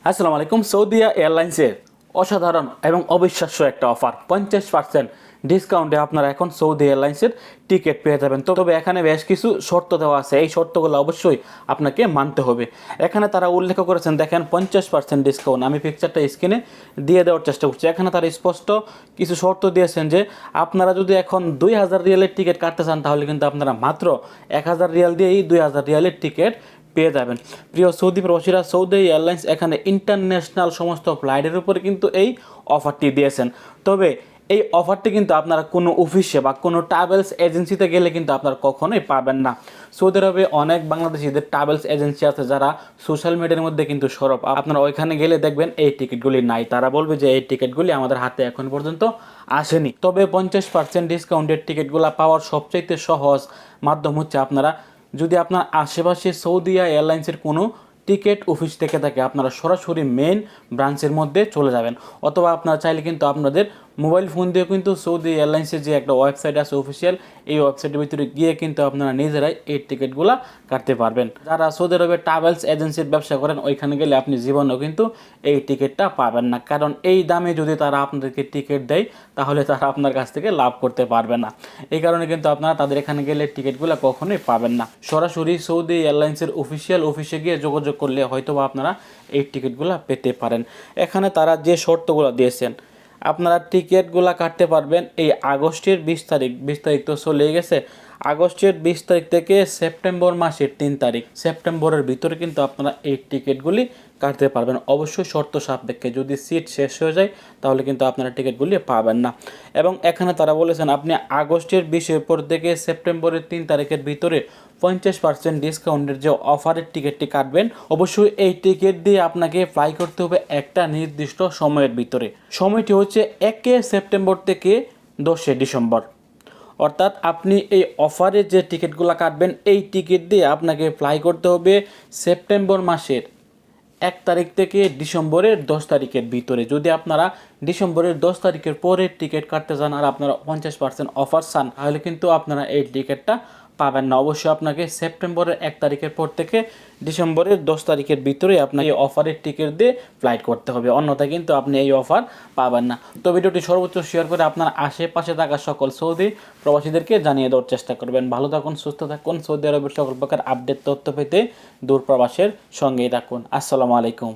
আসসালামু আলাইকুম। সৌদিয়া এয়ারলাইন্সের অসাধারণ এবং অবিশ্বাস্য একটা অফার 50% ডিসকাউন্টে আপনারা এখন সৌদি এয়ারলাইন্সের টিকিট পেয়ে যাবেন। তবে এখানে বেশ কিছু শর্ত দেওয়া আছে, এই শর্তগুলো অবশ্যই আপনাকে মানতে হবে। এখানে তারা উল্লেখ করেছেন, দেখেন 50% ডিসকাউন্ট, আমি পিকচারটা স্ক্রিনে দিয়ে দেওয়ার চেষ্টা করছি। এখানে তারা স্পষ্ট কিছু শর্ত দিয়েছেন যে আপনারা যদি এখন 2000 রিয়ালের টিকিট কাটতে চান তাহলে কিন্তু আপনারা মাত্র 1000 রিয়াল দিয়েই 2000 রিয়ালের টিকিট পেয়ে যাবেন। প্রিয় সৌদি প্রবাসীরা, সৌদি এয়ারলাইন্স এখানে ইন্টারন্যাশনাল সমস্ত ফ্লাইটের উপরে কিন্তু এই অফারটি দিয়েছেন। তবে এই অফারটি কিন্তু আপনারা কোনো অফিসে বা কোনো ট্রাভেলস এজেন্সিতে গেলে কিন্তু আপনারা কখনোই পাবেন না। সৌদি আরবে অনেক বাংলাদেশিদের ট্রাভেলস এজেন্সি আছে যারা সোশ্যাল মিডিয়ার মধ্যে কিন্তু সরব। আপনারা ওইখানে গেলে দেখবেন এই টিকিটগুলি নাই, তারা বলবে যে এই টিকিটগুলি আমাদের হাতে এখন পর্যন্ত আসেনি। তবে 50% ডিসকাউন্টের টিকিটগুলো পাওয়ার সবচাইতে সহজ মাধ্যম হচ্ছে আপনারা যদি আপনার আশেপাশে সৌদিয়া এয়ারলাইন্সের কোনো টিকিট অফিস থেকে থাকে আপনারা সরাসরি মেইন ব্রাঞ্চের মধ্যে চলে যাবেন, অথবা আপনারা চাইলে কিন্তু আপনাদের মোবাইল ফোন দিয়ে কিন্তু সৌদি এয়ারলাইন্সের যে একটা ওয়েবসাইট আছে অফিসিয়াল, এই ওয়েবসাইটের ভিতরে গিয়ে কিন্তু আপনারা নিজেরাই এই টিকিটগুলো কাটতে পারবেন। যারা সৌদি আরবে ট্রাভেলস এজেন্সির ব্যবসা করেন ওইখানে গেলে আপনি জীবনেও কিন্তু এই টিকিটটা পাবেন না, কারণ এই দামে যদি তারা আপনাদেরকে টিকিট দেয় তাহলে তারা আপনার কাছ থেকে লাভ করতে পারবে না। এই কারণে কিন্তু আপনারা তাদের এখানে গেলে টিকিটগুলো কখনোই পাবেন না। সরাসরি সৌদি এয়ারলাইন্সের অফিসিয়াল অফিসে গিয়ে যোগাযোগ করলে হয়তোবা আপনারা এই টিকিটগুলো পেতে পারেন। এখানে তারা যে শর্তগুলো দিয়েছেন, আপনারা টিকিটগুলো কাটতে পারবেন এই আগস্টের 20 তারিখ। 20 তারিখ তো চলে গেছে, আগস্টের 20 তারিখ থেকে সেপ্টেম্বর মাসের 3 তারিখ, সেপ্টেম্বরের ভিতরে কিন্তু আপনারা এই টিকিটগুলি কাটতে পারবেন। অবশ্যই শর্ত সাপেক্ষে, যদি সিট শেষ হয়ে যায় তাহলে কিন্তু আপনারা টিকিটগুলি পাবেন না। এবং এখানে তারা বলেছেন আপনি আগস্টের 20-এর পর থেকে সেপ্টেম্বরের 3 তারিখের ভিতরে 50% ডিসকাউন্টের যে অফারের টিকিটটি কাটবেন, অবশ্যই এই টিকিট দিয়ে আপনাকে ফ্লাই করতে হবে একটা নির্দিষ্ট সময়ের ভিতরে। সময়টি হচ্ছে 1 সেপ্টেম্বর থেকে 10 ডিসেম্বর। অর্থাৎ আপনি এই অফারে যে টিকিটগুলো কাটবেন এই টিকিট দিয়ে আপনাকে ফ্লাই করতে হবে সেপ্টেম্বর মাসের 1 তারিখ থেকে ডিসেম্বরের 10 তারিখের ভিতরে। যদি আপনারা ডিসেম্বরের 10 তারিখের পরের টিকিট কাটতে চান আর আপনারা 50% অফার চান তাহলে কিন্তু আপনারা এই টিকিটটা পাবেন না। অবশ্যই আপনাকে সেপ্টেম্বরের 1 তারিখের পর থেকে ডিসেম্বরের 10 তারিখের ভিতরে আপনাকে এই অফারের টিকিট দিয়ে ফ্লাইট করতে হবে, অন্যথায় কিন্তু আপনি এই অফার পাবেন না। তো ভিডিওটি সর্বোচ্চ শেয়ার করে আপনার আশেপাশে থাকা সকল সৌদি প্রবাসীদেরকে জানিয়ে দেওয়ার চেষ্টা করবেন। ভালো থাকুন, সুস্থ থাকুন, সৌদি আরবের সকল প্রকার আপডেট তথ্য পেতে দূর প্রবাসের সঙ্গেই থাকুন। আসসালামু আলাইকুম।